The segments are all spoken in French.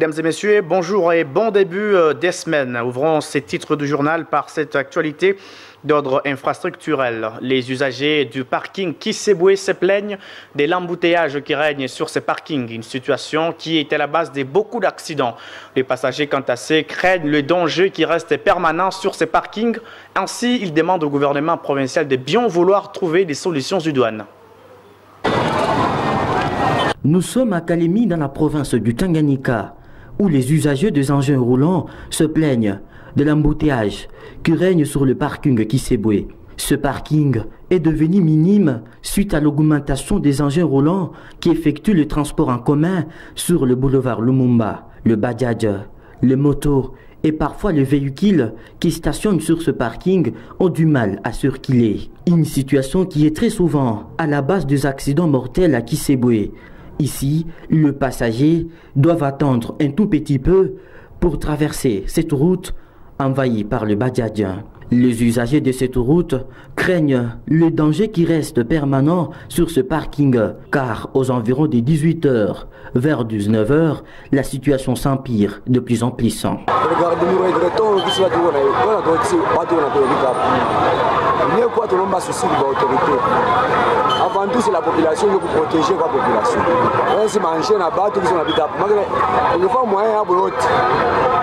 Mesdames et messieurs, bonjour et bon début des semaines. Ouvrons ces titres du journal par cette actualité d'ordre infrastructurel. Les usagers du parking Kisebwe se plaignent de l'embouteillage qui règne sur ces parkings, une situation qui est à la base de beaucoup d'accidents. Les passagers, quant à eux, craignent le danger qui reste permanent sur ces parkings. Ainsi, ils demandent au gouvernement provincial de bien vouloir trouver des solutions idoines. Nous sommes à Kalemi dans la province du Tanganyika, où les usagers des engins roulants se plaignent de l'embouteillage qui règne sur le parking Kisebwe. Ce parking est devenu minime suite à l'augmentation des engins roulants qui effectuent le transport en commun sur le boulevard Lumumba, le Bajaj, les motos et parfois les véhicules qui stationnent sur ce parking ont du mal à circuler. Une situation qui est très souvent à la base des accidents mortels à Kisebwe. Ici, le passager doit attendre un tout petit peu pour traverser cette route envahie par le Bajaj. Les usagers de cette route craignent le danger qui reste permanent sur ce parking, car aux environs de 18 h vers 19 h, la situation s'empire de plus en plus. Avant tout, c'est la population qui peut protéger la population. Si manger na bateau qui sont habitables, il faut moyen à boulot.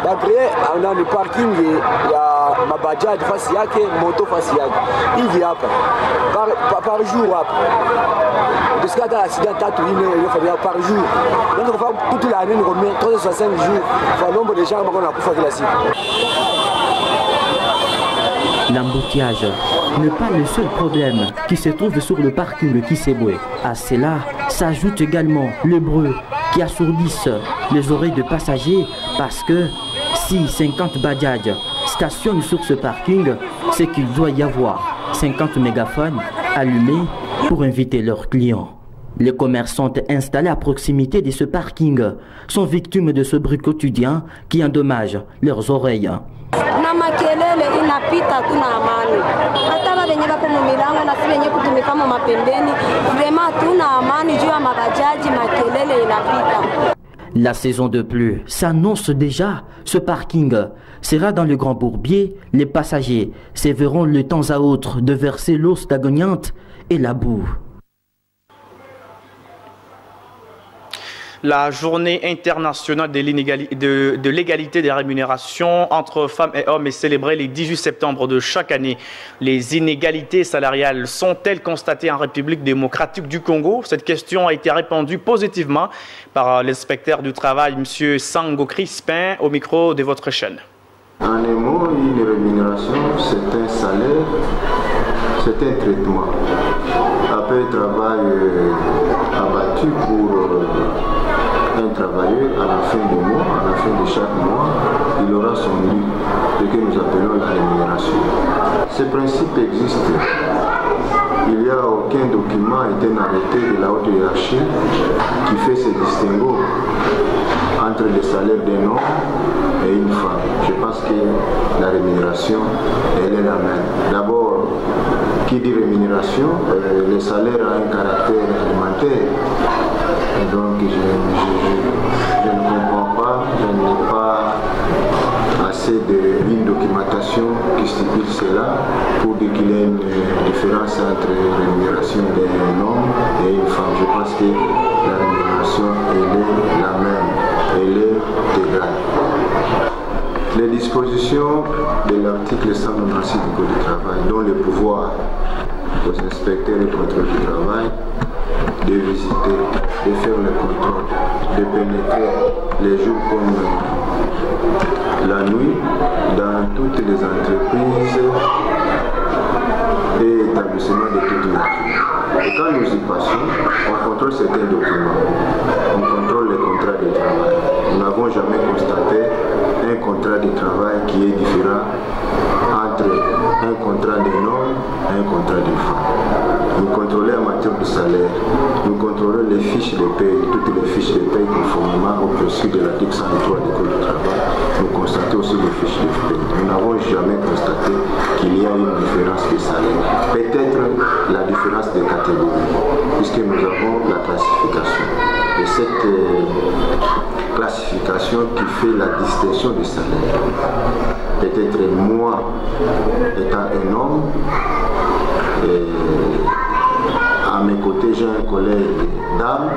D'après, dans le parking, il y a ma Bajaj face yake, moto face yake. Il vient par jour. De ce cas d'accident, par jour. Donc, toute l'année, nous remet 365 jours. Le nombre de gens qui ont fait la cible. L'embouteillage n'est pas le seul problème qui se trouve sur le parking Kisebwe. À cela s'ajoute également le bruit qui assourdisse les oreilles de passagers parce que si 50 Bajaj stationnent sur ce parking, c'est qu'il doit y avoir 50 mégaphones allumés pour inviter leurs clients. Les commerçants installés à proximité de ce parking sont victimes de ce bruit quotidien qui endommage leurs oreilles. Na makelele inapita tuna amani. Hata wenye wako mumilango na si wenye kutumika mapembeni, vraiment tuna amani juu ya mabajaji, makelele inapita. La saison de pluie s'annonce déjà. Ce parking sera dans le Grand Bourbier. Les passagers se verront de temps à autre de verser l'eau stagnante et la boue. La journée internationale de l'égalité des rémunérations entre femmes et hommes est célébrée le 18 septembre de chaque année. Les inégalités salariales sont-elles constatées en République démocratique du Congo? Cette question a été répondue positivement par l'inspecteur du travail, M. Sango Crispin, au micro de votre chaîne. En un mot, une rémunération, c'est un salaire, c'est un traitement. Après le travail abattu pour un travailleur, à la fin du mois, à la fin de chaque mois, il aura son lit, ce que nous appelons la rémunération. Ce principe existe. Il n'y a aucun document et un arrêté de la haute hiérarchie qui fait ce distinguo entre le salaire d'un homme et une femme. Je pense que la rémunération, elle est la même. D'abord, qui dit rémunération, le salaire a un caractère alimentaire. Et donc, je ne comprends pas, je n'ai pas assez d'une documentation qui stipule cela pour dire qu'il y a une différence entre la rémunération d'un homme et une femme. Je pense que la rémunération, elle est la même, elle est égale. Les dispositions de l'article 196 du Code du travail dont le pouvoir aux inspecteurs et contrôles du travail de visiter, de faire le contrôle, de pénétrer les jours comme la nuit dans toutes les entreprises et établissements de toute nature. Et quand nous y passons, on contrôle certains documents, on contrôle les contrats de travail. Nous n'avons jamais constaté un contrat de travail qui est différent entre un contrat d'un homme et un contrat d'une femme. Nous contrôlons en matière de salaire, nous contrôlons les fiches de paie, toutes les fiches de paie conformément au procédure de l'article 103 du Code du travail. Nous constatons aussi les fiches de paie. Nous n'avons jamais constaté qu'il y a une différence de salaire. Peut-être la différence de catégorie, puisque nous avons la classification. de cette classification qui fait la distinction du salaire. Peut-être moi, étant un homme, à mes côtés j'ai un collègue dame,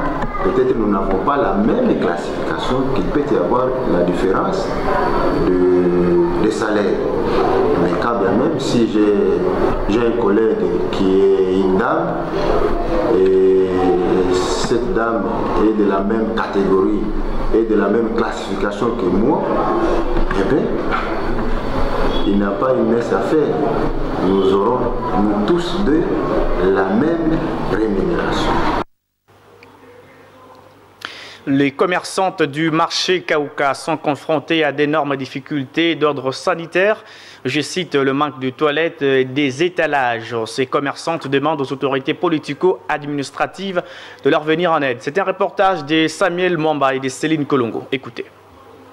peut-être nous n'avons pas la même classification, qu'il peut y avoir la différence de salaire. Mais quand bien même, si j'ai un collègue qui est une dame, et cette dame est de la même catégorie et de la même classification que moi, eh bien, il n'a pas une messe à faire. Nous aurons, nous tous deux, la même rémunération. Les commerçantes du marché Kaouka sont confrontées à d'énormes difficultés d'ordre sanitaire. Je cite le manque de toilettes et des étalages. Ces commerçantes demandent aux autorités politico-administratives de leur venir en aide. C'est un reportage de Samuel Mwamba et de Céline Kolongo. Écoutez.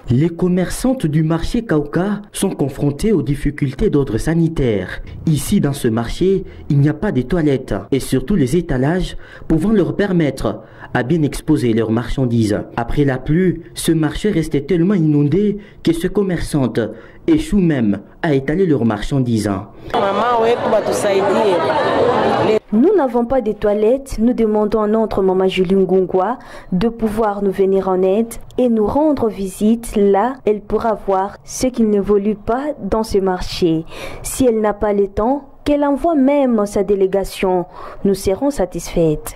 Les commerçantes du marché Kaouka sont confrontées aux difficultés d'ordre sanitaire. Ici, dans ce marché, il n'y a pas de toilettes et surtout les étalages pouvant leur permettre à bien exposer leurs marchandises. Après la pluie, ce marché restait tellement inondé que ces commerçantes échouent même à étaler leurs marchandises. Nous n'avons pas de toilettes, nous demandons à notre maman Julie Ngungwa de pouvoir nous venir en aide et nous rendre visite. Là, elle pourra voir ce qui n'évolue pas dans ce marché. Si elle n'a pas le temps, qu'elle envoie même sa délégation, nous serons satisfaites.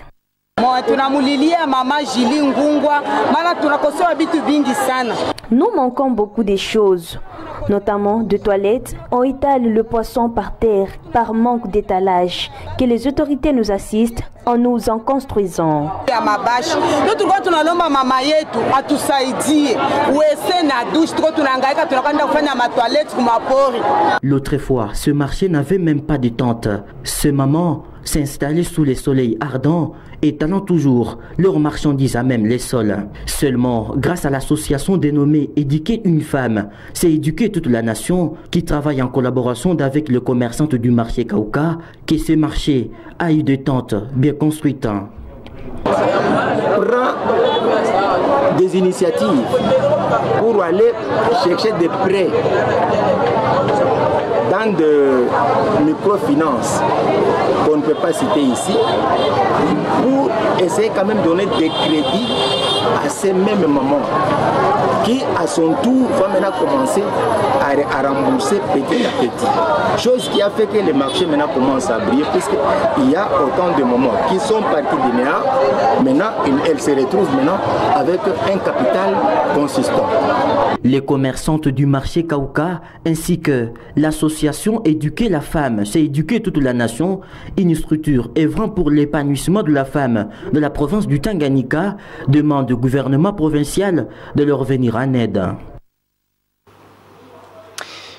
Nous manquons beaucoup de choses, notamment de toilettes. On étale le poisson par terre par manque d'étalage. Que les autorités nous assistent en nous en construisant. L'autre fois, ce marché n'avait même pas de tente. Ces mamans s'installaient sous les soleils ardents, étalant toujours leurs marchandises à même les sols. Seulement, grâce à l'association dénommée Éduquer une femme, c'est éduquer toute la nation qui travaille en collaboration avec les commerçantes du marché Kaouka, que ce marché a eu des tentes bien construites. Prend des initiatives pour aller chercher des prêts dans de microfinances qu'on ne peut pas citer ici, pour essayer quand même de donner des crédits à ces mêmes mamans qui à son tour va maintenant commencer à rembourser petit à petit. Chose qui a fait que le marché maintenant commence à briller, puisqu'il y a autant de mamans qui sont partis du néant, maintenant elles se retrouvent maintenant avec un capital consistant. Les commerçantes du marché Kaouka ainsi que l'association Éduquer la femme, c'est éduquer toute la nation, une structure œuvrant pour l'épanouissement de la femme de la province du Tanganyika, demande au gouvernement provincial de leur venir en aide.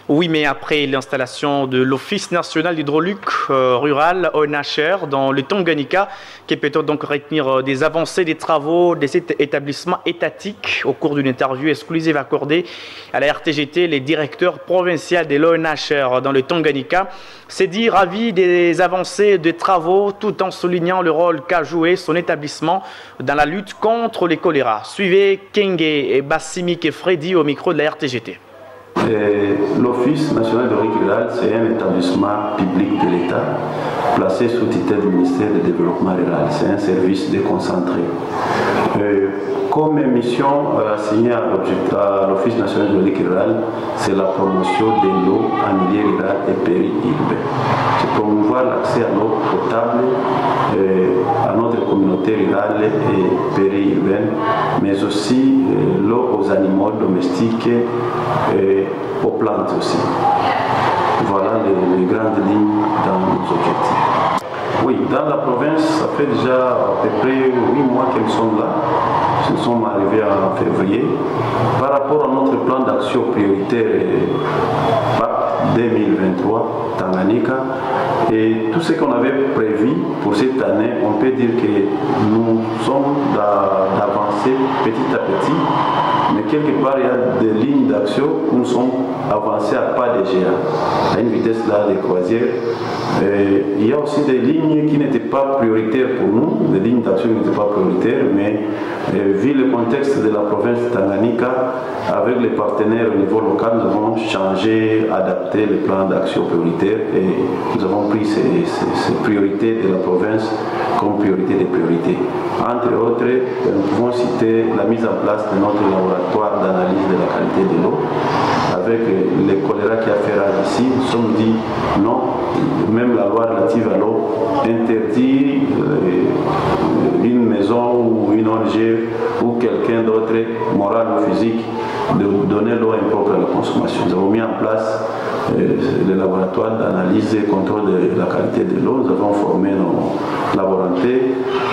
Oui, mais après l'installation de l'Office national d'hydraulique rural ONHR dans le Tanganyika, qui peut donc retenir des avancées des travaux de cet établissement étatique au cours d'une interview exclusive accordée à la RTGT, les directeurs provinciaux de l'ONHR dans le Tanganyika s'est dit ravi des avancées des travaux tout en soulignant le rôle qu'a joué son établissement dans la lutte contre le choléra. Suivez Kenge et Bassimik et Freddy au micro de la RTGT. L'Office national d'hydraulique rural, c'est un établissement public de l'État placé sous tutelle du ministère du Développement rural. C'est un service déconcentré. Comme mission assignée à l'Office national d'hydraulique rural, c'est la promotion de l'eau en milieu rural et périurbain. C'est promouvoir l'accès à l'eau potable à notre communauté rurale et périurbaine, mais aussi l'eau aux animaux domestiques et aux plantes aussi. Voilà les grandes lignes dans nos objectifs. Oui, dans la province, ça fait déjà à peu près 8 mois que nous sommes là. Nous sommes arrivés en février. Par rapport à notre plan d'action prioritaire PAC 2023, Tanganyika, et tout ce qu'on avait prévu pour cette année, on peut dire que nous sommes d'avancer petit à petit. Mais quelque part, il y a des lignes d'action où nous sommes avancés à pas de géant, à une vitesse là de croisière. Et il y a aussi des lignes qui n'étaient pas prioritaire pour nous, les lignes d'action n'étaient pas prioritaires, mais vu le contexte de la province de Tanganyika, avec les partenaires au niveau local, nous avons changé, adapté le plan d'action prioritaire et nous avons pris ces priorités de la province comme priorité des priorités. Entre autres, nous pouvons citer la mise en place de notre laboratoire d'analyse de la qualité de l'eau. Avec le choléra qui a fait rage ici, nous nous sommes dit non, même la loi relative à l'eau interdit une maison ou une ONG ou quelqu'un d'autre, moral ou physique, de donner l'eau impropre à la consommation. Nous avons mis en place le laboratoire d'analyse et contrôle de la qualité de l'eau. Nous avons formé nos laboratoires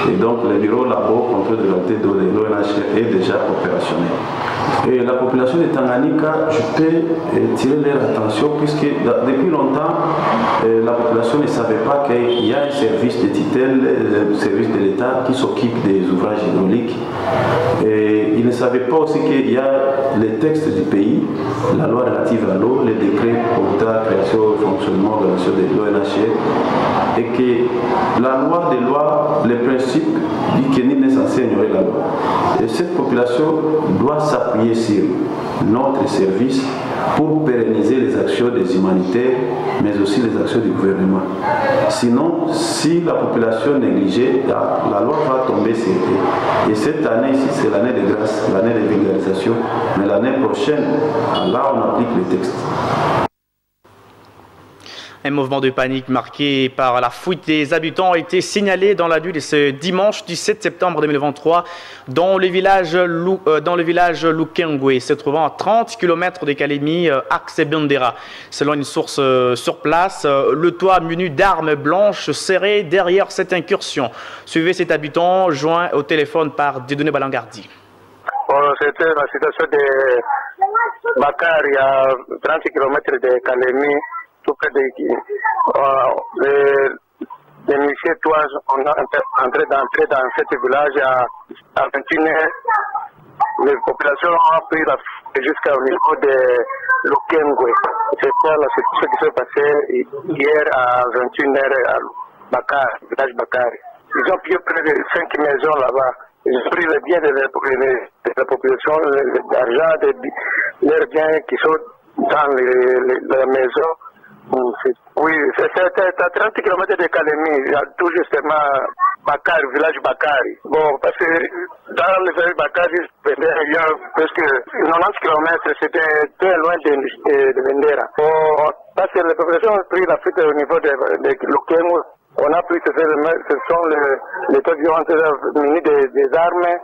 et donc le bureau labo contrôle de la qualité de l'ONH est déjà opérationnel. Et la population de Tanganyika, je peux tirer leur attention puisque depuis longtemps, la population ne savait pas qu'il y a un service de tutelle, un service de l'État qui s'occupe des ouvrages hydrauliques. Et ils ne savaient pas aussi qu'il y a les textes du pays, la loi relative à l'eau, les décrets portant la création et fonctionnement de l'ONH, et que la loi des lois, les principes, dit que nul n'est censé ignorer la loi. Et cette population doit s'appuyer sur notre service pour pérenniser les actions des humanitaires, mais aussi les actions du gouvernement. Sinon, si la population négligeait, la loi va tomber sur eux. Et cette année ici, c'est l'année de grâce, l'année de vulgarisation, mais l'année prochaine, là, on applique les textes. Un mouvement de panique marqué par la fuite des habitants a été signalé dans la nuit de ce dimanche 17 septembre 2023 dans le village Lukengwe, se trouvant à 30 km de Kalemi, axe Bendera. Selon une source sur place, le toit muni d'armes blanches serait derrière cette incursion. Suivez cet habitant joint au téléphone par Dieudonné Balangardi. C'était la situation de Bakari à 30 km de Kalemi. Tout près les miliciens ont entré dans ce village à 21h. Les populations ont pris la fuite jusqu'au niveau de Lukengwe. C'est ça ce qui s'est passé hier à 21h à Bakari, village Bakari. Ils ont pris près de 5 maisons là-bas. Ils ont pris les biens de la population, l'argent, leurs biens qui sont dans les maisons. Oui, c'est à 30 km de Kalemi, tout justement Bakari, village Bakari. Bon, parce que dans le village Bakari, il y a presque 90 km, c'était très loin de Vendera. Bon, parce que la population a pris la fuite au niveau de Lukengwe. On a pris ce sont les avions munis des armes.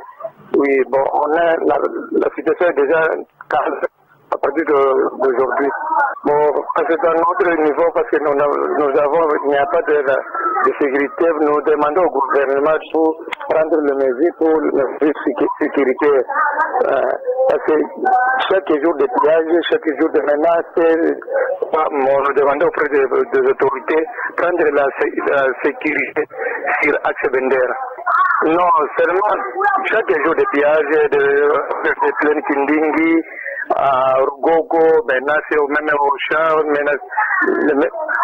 Oui, bon, la situation est déjà calme à partir d'aujourd'hui. Bon, c'est un autre niveau parce que il n'y a pas de sécurité. Nous demandons au gouvernement pour prendre les mesures pour la sécurité. Parce que chaque jour de pillage, chaque jour de menaces, nous demandons auprès des autorités prendre la sécurité sur Axe Bendera. Non, seulement chaque jour de pillage, de plaine Kindingi, à Gogo, menacer même au champ,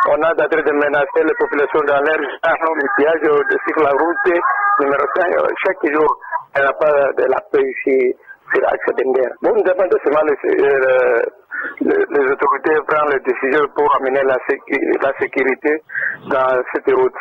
on a d'être de menacer les populations dans l'air, les pillages sur la route, numéro 5, chaque jour, il n'y a pas de la paix ici sur Axe Bendera. Bon, nous demandons seulement les autorités prennent les décisions pour amener la sécurité dans cette route.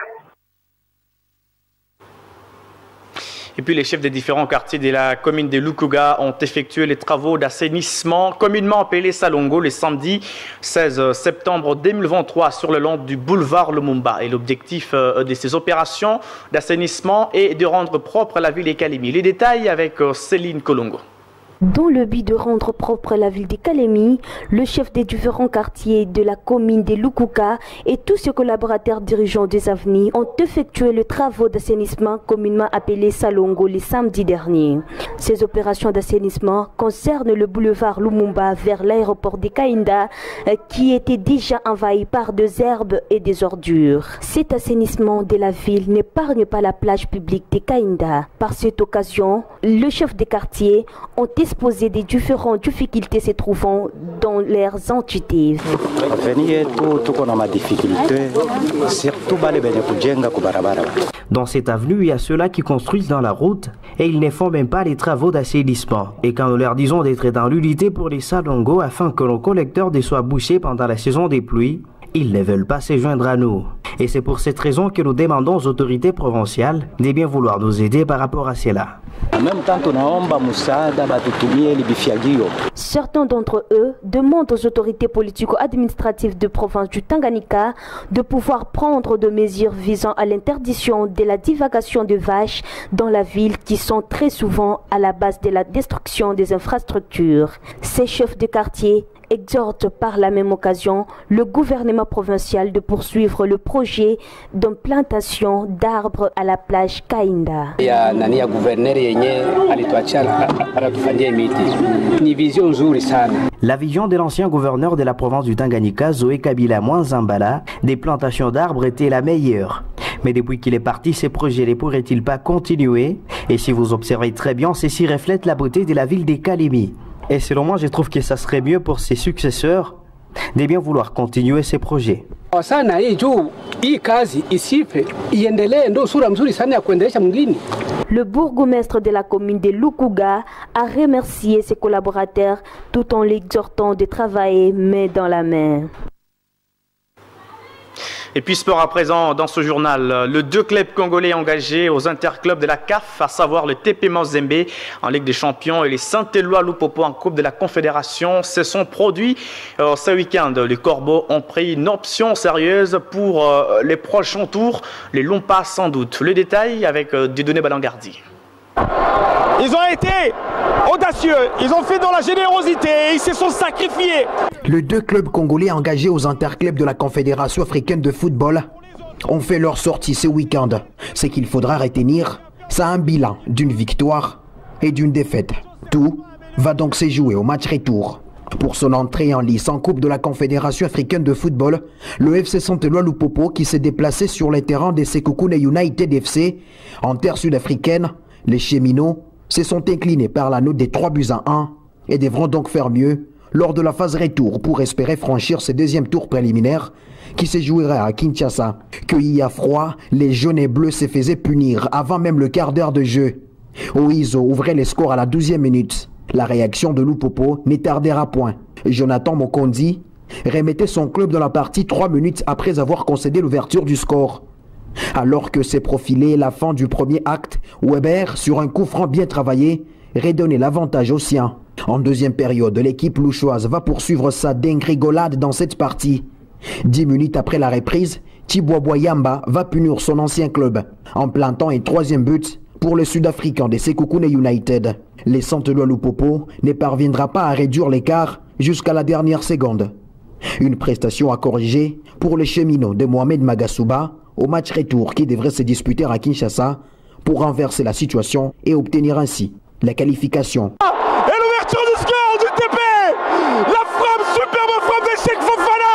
Et puis les chefs des différents quartiers de la commune de Lukuga ont effectué les travaux d'assainissement communément appelés Salongo le samedi 16 septembre 2023 sur le long du boulevard Lumumba. Et l'objectif de ces opérations d'assainissement est de rendre propre la ville de Kalemi. Les détails avec Céline Kolongo. Dans le but de rendre propre la ville de Kalemi, le chef des différents quartiers de la commune de Lukuga et tous ses collaborateurs dirigeants des avenirs ont effectué les travaux d'assainissement communément appelés Salongo le samedi dernier. Ces opérations d'assainissement concernent le boulevard Lumumba vers l'aéroport de Kainda qui était déjà envahi par des herbes et des ordures. Cet assainissement de la ville n'épargne pas la plage publique de Kainda. Par cette occasion, le chef des quartiers ont disposer des différentes difficultés se trouvant dans leurs entités. Dans cette avenue, il y a ceux-là qui construisent dans la route et ils ne font même pas les travaux d'assainissement. Et quand nous leur disons d'être dans l'unité pour les salongos afin que nos collecteurs ne soient bouchés pendant la saison des pluies, ils ne veulent pas se joindre à nous. Et c'est pour cette raison que nous demandons aux autorités provinciales de bien vouloir nous aider par rapport à cela. Certains d'entre eux demandent aux autorités politico-administratives de province du Tanganyika de pouvoir prendre des mesures visant à l'interdiction de la divagation de vaches dans la ville qui sont très souvent à la base de la destruction des infrastructures. Ces chefs de quartier exhorte par la même occasion le gouvernement provincial de poursuivre le projet d'implantation d'arbres à la plage Kainda. La vision de l'ancien gouverneur de la province du Tanganyika, Zoé Kabila Mwanzambala, des plantations d'arbres était la meilleure. Mais depuis qu'il est parti, ces projets ne pourraient-ils pas continuer? Et si vous observez très bien, ceci reflète la beauté de la ville de Kalemi. Et selon moi, je trouve que ça serait mieux pour ses successeurs de bien vouloir continuer ces projets. Le bourgmestre de la commune de Lukuga a remercié ses collaborateurs tout en l'exhortant de travailler main dans la main. Et puis sport à présent dans ce journal, le 2 clubs congolais engagés aux interclubs de la CAF, à savoir le TP Mazembe en Ligue des Champions et les Saint-Éloi Lupopo en Coupe de la Confédération, se sont produits ce week-end. Les Corbeaux ont pris une option sérieuse pour les prochains tours, les Lompas sans doute. Le détail avec Dieudonné Balangardi. Ils ont été audacieux, ils ont fait dans la générosité, ils se sont sacrifiés. Les 2 clubs congolais engagés aux interclubs de la Confédération africaine de football ont fait leur sortie ce week-end. Ce qu'il faudra retenir, c'est un bilan d'une victoire et d'une défaite. Tout va donc se jouer au match retour. Pour son entrée en lice en Coupe de la Confédération africaine de football, le FC Saint-Éloi Lupopo qui s'est déplacé sur les terrains des Sekoukoune United FC en terre sud-africaine, les Cheminots se sont inclinés par la note des 3-1 et devront donc faire mieux lors de la phase retour pour espérer franchir ce deuxième tour préliminaire qui se jouera à Kinshasa. Cueillis à froid, les jaunes et bleus se faisaient punir avant même le quart d'heure de jeu. Oizo ouvrait les scores à la 12e minute. La réaction de Lupopo ne tardera point. Jonathan Mokondi remettait son club dans la partie 3 minutes après avoir concédé l'ouverture du score. Alors que s'est profilé la fin du premier acte, Weber, sur un coup franc bien travaillé, redonnait l'avantage aux siens. En deuxième période, l'équipe louchoise va poursuivre sa dingrigolade dans cette partie. 10 minutes après la reprise, Thibaut Boyamba va punir son ancien club en plantant un 3e but pour le Sud-Africain des Sekoukoune United. Les Saint-Éloi Lupopo ne parviendra pas à réduire l'écart jusqu'à la dernière seconde. Une prestation à corriger pour les cheminots de Mohamed Magasuba au match retour qui devrait se disputer à Kinshasa pour renverser la situation et obtenir ainsi la qualification. Et l'ouverture du score du TP, la frappe, superbe frappe de Cheikh Fofana.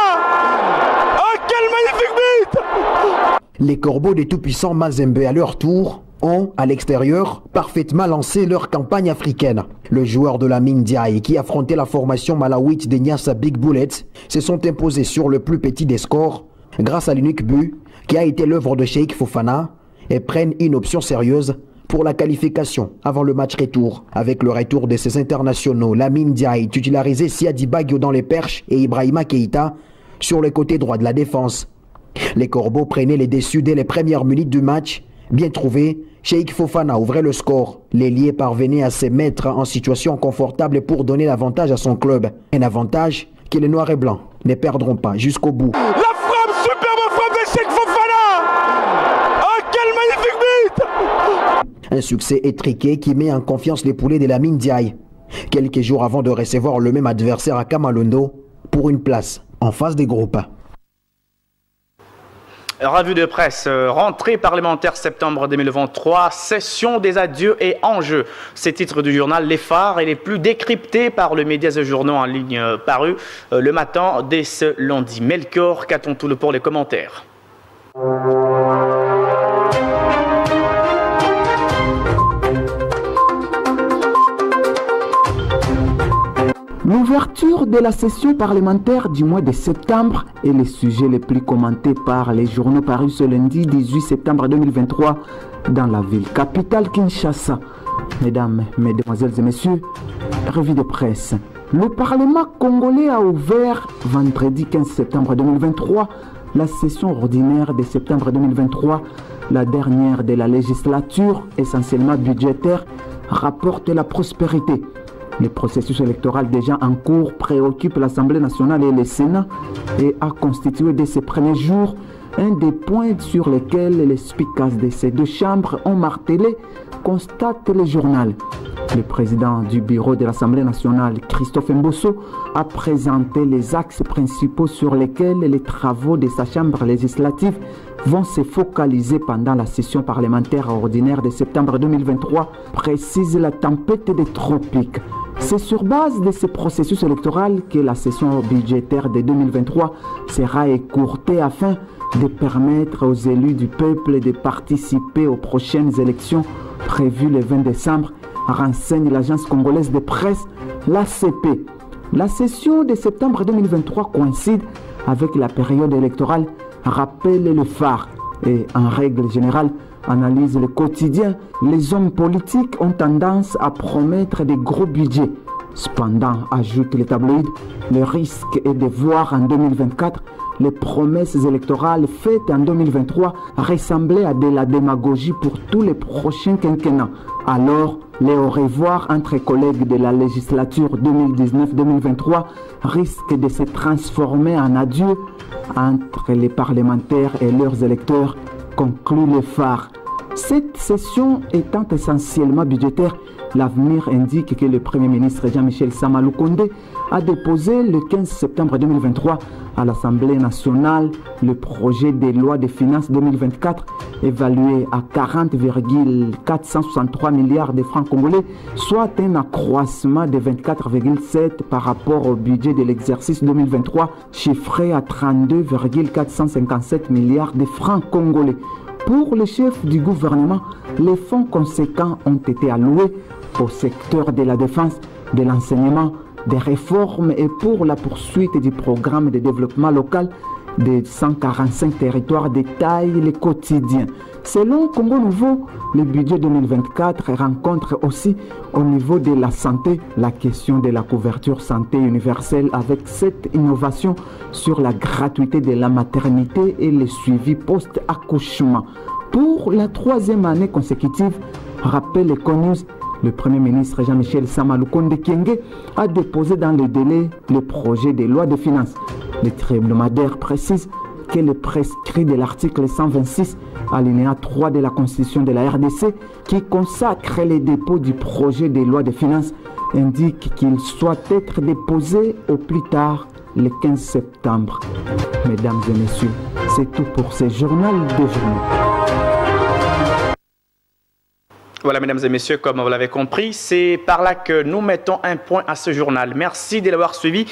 Oh, quel magnifique but! Les Corbeaux des tout-puissants Mazembe à leur tour ont, à l'extérieur, parfaitement lancé leur campagne africaine. Le joueur de la mine Diaye qui affrontait la formation malawite des Nyassa Big Bullets se sont imposés sur le plus petit des scores grâce à l'unique but qui a été l'œuvre de Cheikh Fofana et prennent une option sérieuse pour la qualification avant le match retour. Avec le retour de ces internationaux, Lamine Diaye titularisé Siadi Bagio dans les perches et Ibrahima Keïta sur le côté droit de la défense. Les Corbeaux prenaient les déçus dès les premières minutes du match. Bien trouvé, Cheikh Fofana ouvrait le score. L'ailier parvenait à se mettre en situation confortable pour donner l'avantage à son club. Un avantage que les Noirs et Blancs ne perdront pas jusqu'au bout. La frappe, superbe frappe de Cheikh Fofana. Oh, quel magnifique but! Un succès étriqué qui met en confiance les poulets de la mine Diaye. Quelques jours avant de recevoir le même adversaire à Kamalondo pour une place en phase des groupes. Revue de presse, rentrée parlementaire septembre 2023, session des adieux et enjeux. Ces titres du journal, les phares et les plus décryptés par le médias et journaux en ligne parus le matin dès ce lundi. Melchior, qu'attend-on pour les commentaires? l'ouverture de la session parlementaire du mois de septembre est le sujet le plus commenté par les journaux parus ce lundi 18 septembre 2023 dans la ville capitale Kinshasa. Mesdames, Mesdemoiselles et Messieurs, revue de presse. Le Parlement congolais a ouvert vendredi 15 septembre 2023 la session ordinaire de septembre 2023, la dernière de la législature, essentiellement budgétaire, rapporte la prospérité. Le processus électoral déjà en cours préoccupe l'Assemblée nationale et le Sénat et a constitué dès ces premiers jours un des points sur lesquels les speakers de ces deux chambres ont martelé, constate le journal. Le président du bureau de l'Assemblée nationale, Christophe Mbosso, a présenté les axes principaux sur lesquels les travaux de sa chambre législative vont se focaliser pendant la session parlementaire ordinaire de septembre 2023, précise la tempête des tropiques. C'est sur base de ce processus électoral que la session budgétaire de 2023 sera écourtée afin de permettre aux élus du peuple de participer aux prochaines élections prévues le 20 décembre, renseigne l'agence congolaise de presse, l'ACP. La session de septembre 2023 coïncide avec la période électorale, rappelle le phare et en règle générale analyse le quotidien. Les hommes politiques ont tendance à promettre des gros budgets. Cependant, ajoute le tabloïd, le risque est de voir en 2024 les promesses électorales faites en 2023 ressembler à de la démagogie pour tous les prochains quinquennats. Alors, les au revoir entre collègues de la législature 2019-2023 risquent de se transformer en adieu entre les parlementaires et leurs électeurs, conclut le phare. Cette session étant essentiellement budgétaire, l'avenir indique que le Premier ministre Jean-Michel Sama Lukonde a déposé le 15 septembre 2023 à l'Assemblée nationale le projet de loi de finances 2024 évalué à 40,463 milliards de francs congolais, soit un accroissement de 24,7 par rapport au budget de l'exercice 2023 chiffré à 32,457 milliards de francs congolais. Pour le chef du gouvernement, les fonds conséquents ont été alloués au secteur de la défense, de l'enseignement, des réformes et pour la poursuite du programme de développement local de 145 territoires de taille le quotidien. Selon Congo Nouveau, le budget 2024 rencontre aussi au niveau de la santé la question de la couverture santé universelle avec cette innovation sur la gratuité de la maternité et le suivi post-accouchement. Pour la troisième année consécutive, rappelle Econews, le Premier ministre Jean-Michel Sama Lukonde Kyenge a déposé dans le délai le projet de loi de finances. Le hebdomadaire précise que le prescrit de l'article 126, alinéa 3 de la Constitution de la RDC, qui consacre les dépôts du projet de loi de finances, indique qu'il doit être déposé au plus tard le 15 septembre. Mesdames et messieurs, c'est tout pour ce journal d'aujourd'hui. Voilà, mesdames et messieurs, comme vous l'avez compris, c'est par là que nous mettons un point à ce journal. Merci de l'avoir suivi.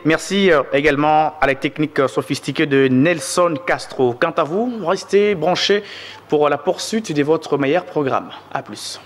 Merci également à la technique sophistiquée de Nelson Castro. Quant à vous, restez branchés pour la poursuite de votre meilleur programme. À plus.